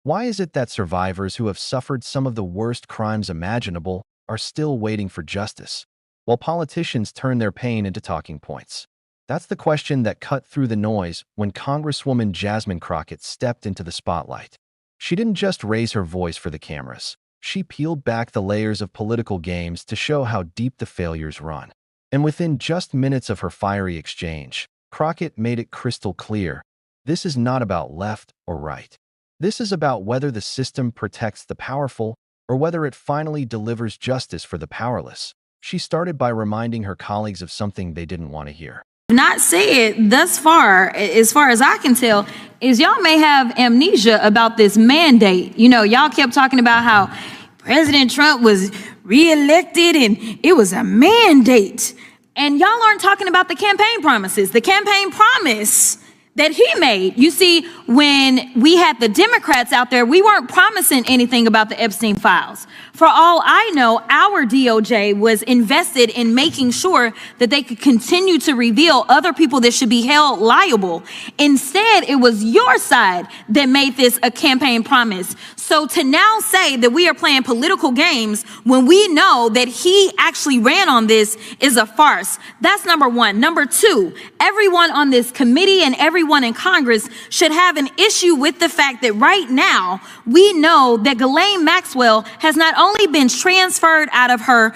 Why is it that survivors who have suffered some of the worst crimes imaginable are still waiting for justice, while politicians turn their pain into talking points? That's the question that cut through the noise when Congresswoman Jasmine Crockett stepped into the spotlight. She didn't just raise her voice for the cameras. She peeled back the layers of political games to show how deep the failures run. And within just minutes of her fiery exchange, Crockett made it crystal clear: this is not about left or right. This is about whether the system protects the powerful or whether it finally delivers justice for the powerless. She started by reminding her colleagues of something they didn't want to hear. Not said thus far as I can tell, is y'all may have amnesia about this mandate. You know, y'all kept talking about how President Trump was reelected and it was a mandate. And y'all aren't talking about the campaign promises. The campaign promise that he made. You see, when we had the Democrats out there, we weren't promising anything about the Epstein files. For all I know, our DOJ was invested in making sure that they could continue to reveal other people that should be held liable. Instead, it was your side that made this a campaign promise. So to now say that we are playing political games when we know that he actually ran on this is a farce. That's number one. Number two, everyone on this committee and everyone in Congress should have an issue with the fact that right now we know that Ghislaine Maxwell has not only been transferred out of her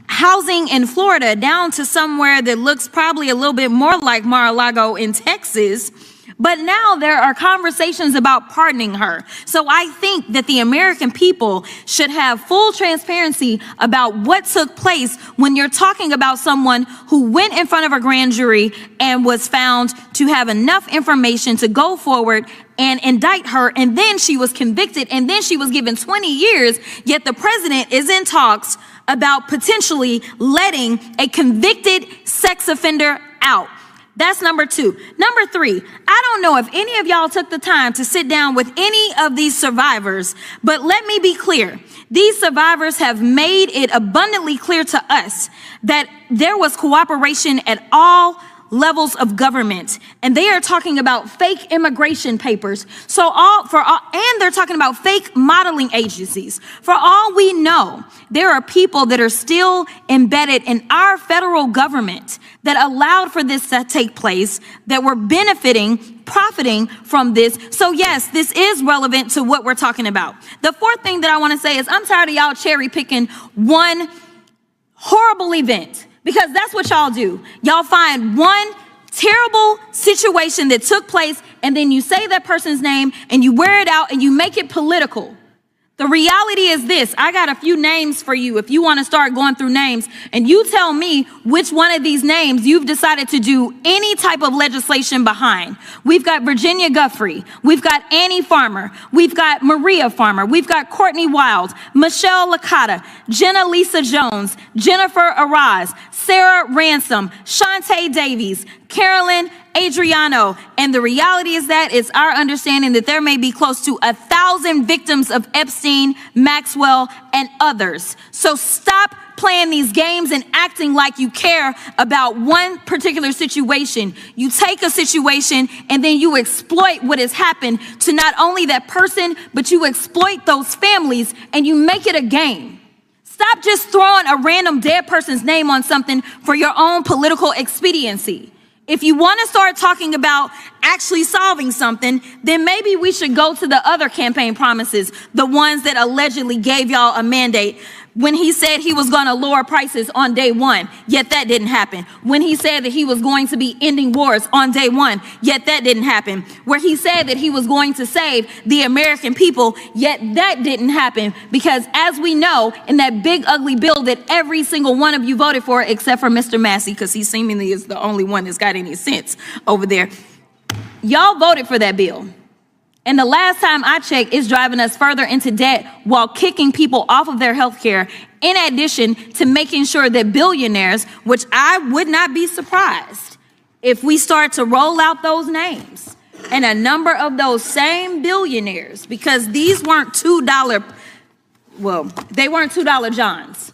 housing in Florida down to somewhere that looks probably a little bit more like Mar-a-Lago in Texas, but now there are conversations about pardoning her. So I think that the American people should have full transparency about what took place when you're talking about someone who went in front of a grand jury and was found to have enough information to go forward and indict her, and then she was convicted, and then she was given 20 years, yet the president is in talks about potentially letting a convicted sex offender out. That's number two. Number three, I don't know if any of y'all took the time to sit down with any of these survivors, but let me be clear. These survivors have made it abundantly clear to us that there was cooperation at all levels of government, and they are talking about fake immigration papers. And they're talking about fake modeling agencies. For all we know, there are people that are still embedded in our federal government that allowed for this to take place, that were profiting from this. So yes, this is relevant to what we're talking about. The fourth thing that I want to say is I'm tired of y'all cherry picking one horrible event, because that's what y'all do. Y'all find one terrible situation that took place, and then you say that person's name and you wear it out and you make it political. The reality is this: I got a few names for you if you want to start going through names, and you tell me which one of these names you've decided to do any type of legislation behind. We've got Virginia Guffrey, we've got Annie Farmer, we've got Maria Farmer, we've got Courtney Wild, Michelle Licata, Jenna Lisa Jones, Jennifer Araz, Sarah Ransom, Shantae Davies, Carolyn Adriano. And the reality is that it's our understanding that there may be close to 1,000 victims of Epstein, Maxwell, and others. So stop playing these games and acting like you care about one particular situation. You take a situation and then you exploit what has happened to not only that person, but you exploit those families and you make it a game. Stop just throwing a random dead person's name on something for your own political expediency. If you want to start talking about actually solving something, then maybe we should go to the other campaign promises, the ones that allegedly gave y'all a mandate. When he said he was going to lower prices on day one, yet that didn't happen. When he said that he was going to be ending wars on day one, yet that didn't happen. Where he said that he was going to save the American people, yet that didn't happen. Because as we know, in that big ugly bill that every single one of you voted for, except for Mr. Massey, because he seemingly is the only one that's got any sense over there, y'all voted for that bill. And the last time I checked, it's driving us further into debt while kicking people off of their health care, in addition to making sure that billionaires, which I would not be surprised if we start to roll out those names, and a number of those same billionaires, because these weren't they weren't $2 Johns.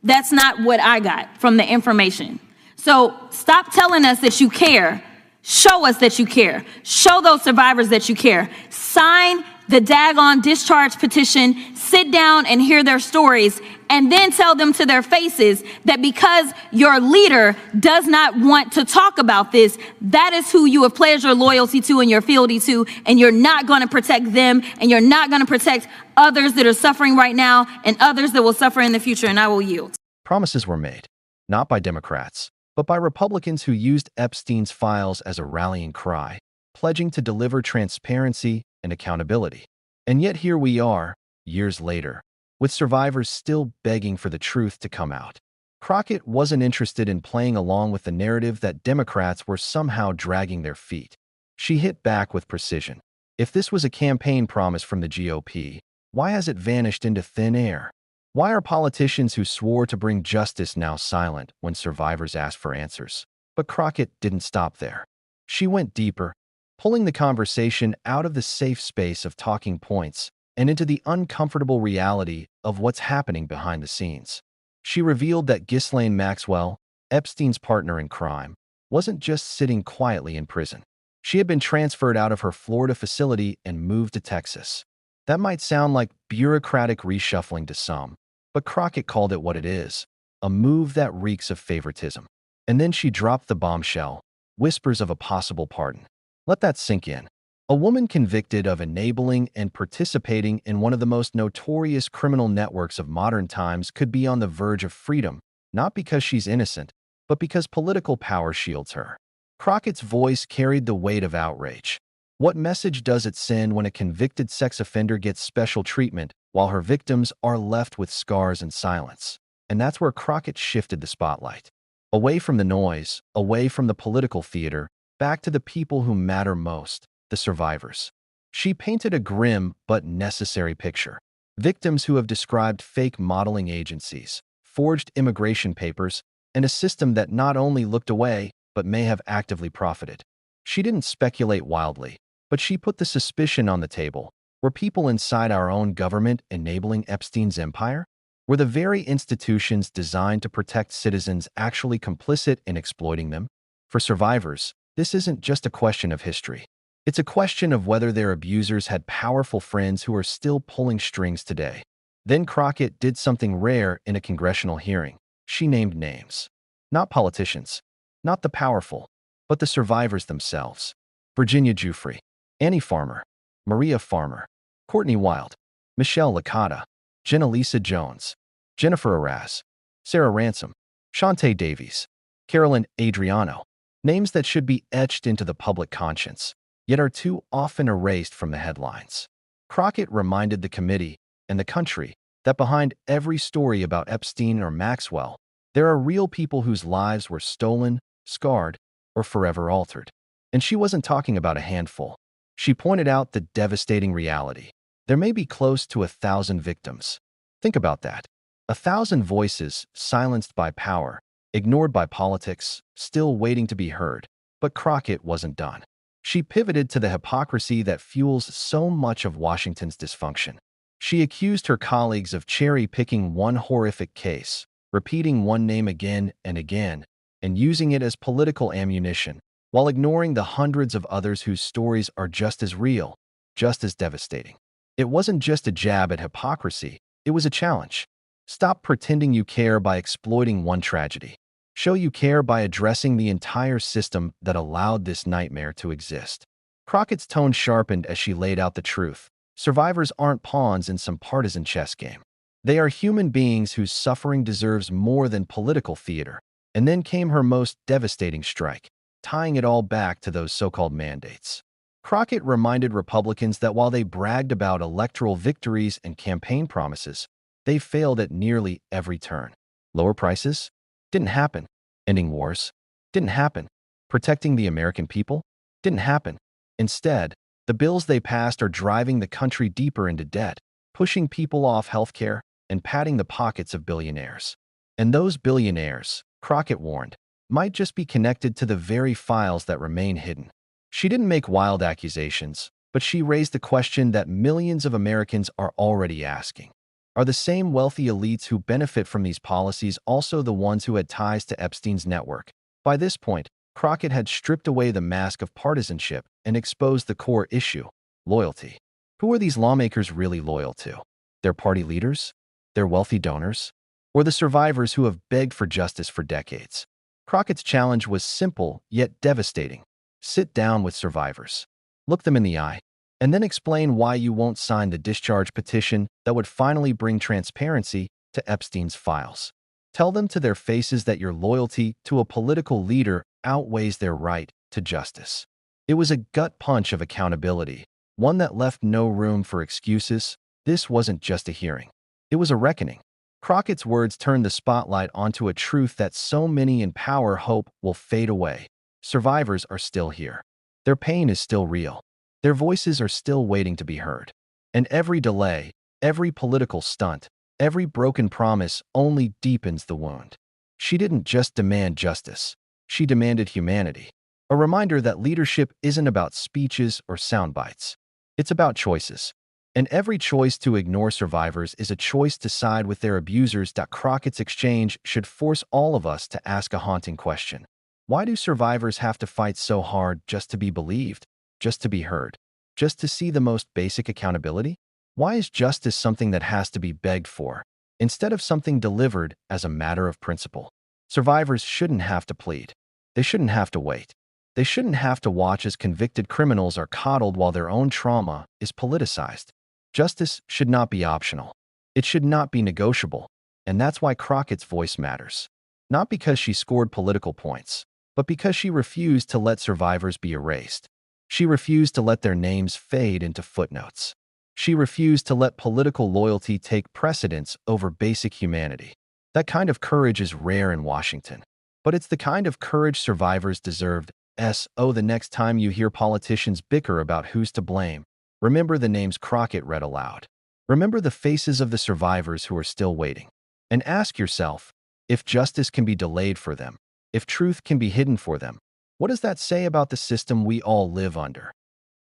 That's not what I got from the information. So stop telling us that you care. Show us that you care. Show those survivors that you care. Sign the daggone discharge petition, sit down and hear their stories, and then tell them to their faces that because your leader does not want to talk about this, that is who you have pledged your loyalty to and your fealty to, and you're not going to protect them, and you're not going to protect others that are suffering right now and others that will suffer in the future, and I will yield. Promises were made, not by Democrats, but by Republicans who used Epstein's files as a rallying cry, pledging to deliver transparency and accountability. And yet here we are, years later, with survivors still begging for the truth to come out. Crockett wasn't interested in playing along with the narrative that Democrats were somehow dragging their feet. She hit back with precision. If this was a campaign promise from the GOP, why has it vanished into thin air? Why are politicians who swore to bring justice now silent when survivors ask for answers? But Crockett didn't stop there. She went deeper, pulling the conversation out of the safe space of talking points and into the uncomfortable reality of what's happening behind the scenes. She revealed that Ghislaine Maxwell, Epstein's partner in crime, wasn't just sitting quietly in prison. She had been transferred out of her Florida facility and moved to Texas. That might sound like bureaucratic reshuffling to some, but Crockett called it what it is, a move that reeks of favoritism. And then she dropped the bombshell, whispers of a possible pardon. Let that sink in. A woman convicted of enabling and participating in one of the most notorious criminal networks of modern times could be on the verge of freedom, not because she's innocent, but because political power shields her. Crockett's voice carried the weight of outrage. What message does it send when a convicted sex offender gets special treatment while her victims are left with scars and silence? And that's where Crockett shifted the spotlight. Away from the noise, away from the political theater, back to the people who matter most, the survivors. She painted a grim but necessary picture. Victims who have described fake modeling agencies, forged immigration papers, and a system that not only looked away, but may have actively profited. She didn't speculate wildly, but she put the suspicion on the table. Were people inside our own government enabling Epstein's empire? Were the very institutions designed to protect citizens actually complicit in exploiting them? For survivors, this isn't just a question of history. It's a question of whether their abusers had powerful friends who are still pulling strings today. Then Crockett did something rare in a congressional hearing. She named names. Not politicians, not the powerful, but the survivors themselves. Virginia Giuffre, Annie Farmer, Maria Farmer, Courtney Wild, Michelle Licata, Jenna-Lisa Jones, Jennifer Araz, Sarah Ransom, Shantae Davies, Carolyn Adriano. Names that should be etched into the public conscience, yet are too often erased from the headlines. Crockett reminded the committee and the country that behind every story about Epstein or Maxwell, there are real people whose lives were stolen, scarred, or forever altered. And she wasn't talking about a handful. She pointed out the devastating reality. There may be close to 1,000 victims. Think about that. 1,000 voices silenced by power, ignored by politics, still waiting to be heard. But Crockett wasn't done. She pivoted to the hypocrisy that fuels so much of Washington's dysfunction. She accused her colleagues of cherry-picking one horrific case, repeating one name again and again, and using it as political ammunition, while ignoring the hundreds of others whose stories are just as real, just as devastating. It wasn't just a jab at hypocrisy, it was a challenge. Stop pretending you care by exploiting one tragedy. Show you care by addressing the entire system that allowed this nightmare to exist. Crockett's tone sharpened as she laid out the truth. Survivors aren't pawns in some partisan chess game. They are human beings whose suffering deserves more than political theater. And then came her most devastating strike, tying it all back to those so-called mandates. Crockett reminded Republicans that while they bragged about electoral victories and campaign promises, they failed at nearly every turn. Lower prices? Didn't happen. Ending wars? Didn't happen. Protecting the American people? Didn't happen. Instead, the bills they passed are driving the country deeper into debt, pushing people off healthcare, and padding the pockets of billionaires. And those billionaires, Crockett warned, might just be connected to the very files that remain hidden. She didn't make wild accusations, but she raised the question that millions of Americans are already asking. Are the same wealthy elites who benefit from these policies also the ones who had ties to Epstein's network? By this point, Crockett had stripped away the mask of partisanship and exposed the core issue: loyalty. Who are these lawmakers really loyal to? Their party leaders? Their wealthy donors? Or the survivors who have begged for justice for decades? Crockett's challenge was simple yet devastating. Sit down with survivors. Look them in the eye. And then explain why you won't sign the discharge petition that would finally bring transparency to Epstein's files. Tell them to their faces that your loyalty to a political leader outweighs their right to justice. It was a gut punch of accountability, one that left no room for excuses. This wasn't just a hearing. It was a reckoning. Crockett's words turned the spotlight onto a truth that so many in power hope will fade away. Survivors are still here. Their pain is still real. Their voices are still waiting to be heard. And every delay, every political stunt, every broken promise only deepens the wound. She didn't just demand justice. She demanded humanity. A reminder that leadership isn't about speeches or sound bites. It's about choices. And every choice to ignore survivors is a choice to side with their abusers. Crockett's exchange should force all of us to ask a haunting question. Why do survivors have to fight so hard just to be believed, just to be heard, just to see the most basic accountability? Why is justice something that has to be begged for, instead of something delivered as a matter of principle? Survivors shouldn't have to plead. They shouldn't have to wait. They shouldn't have to watch as convicted criminals are coddled while their own trauma is politicized. Justice should not be optional. It should not be negotiable. And that's why Crockett's voice matters. Not because she scored political points, but because she refused to let survivors be erased. She refused to let their names fade into footnotes. She refused to let political loyalty take precedence over basic humanity. That kind of courage is rare in Washington. But it's the kind of courage survivors deserved. The next time you hear politicians bicker about who's to blame, remember the names Crockett read aloud. Remember the faces of the survivors who are still waiting. And ask yourself, if justice can be delayed for them, if truth can be hidden for them, what does that say about the system we all live under?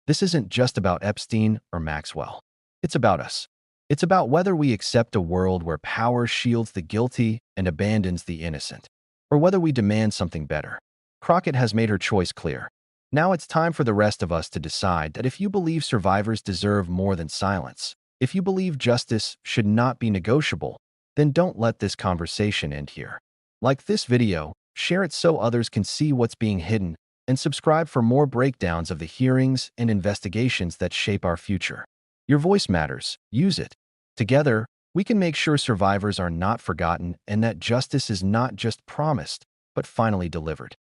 This isn't just about Epstein or Maxwell. It's about us. It's about whether we accept a world where power shields the guilty and abandons the innocent, or whether we demand something better. Crockett has made her choice clear. Now it's time for the rest of us to decide that if you believe survivors deserve more than silence, if you believe justice should not be negotiable, then don't let this conversation end here. Like this video, share it so others can see what's being hidden, and subscribe for more breakdowns of the hearings and investigations that shape our future. Your voice matters. Use it. Together, we can make sure survivors are not forgotten and that justice is not just promised, but finally delivered.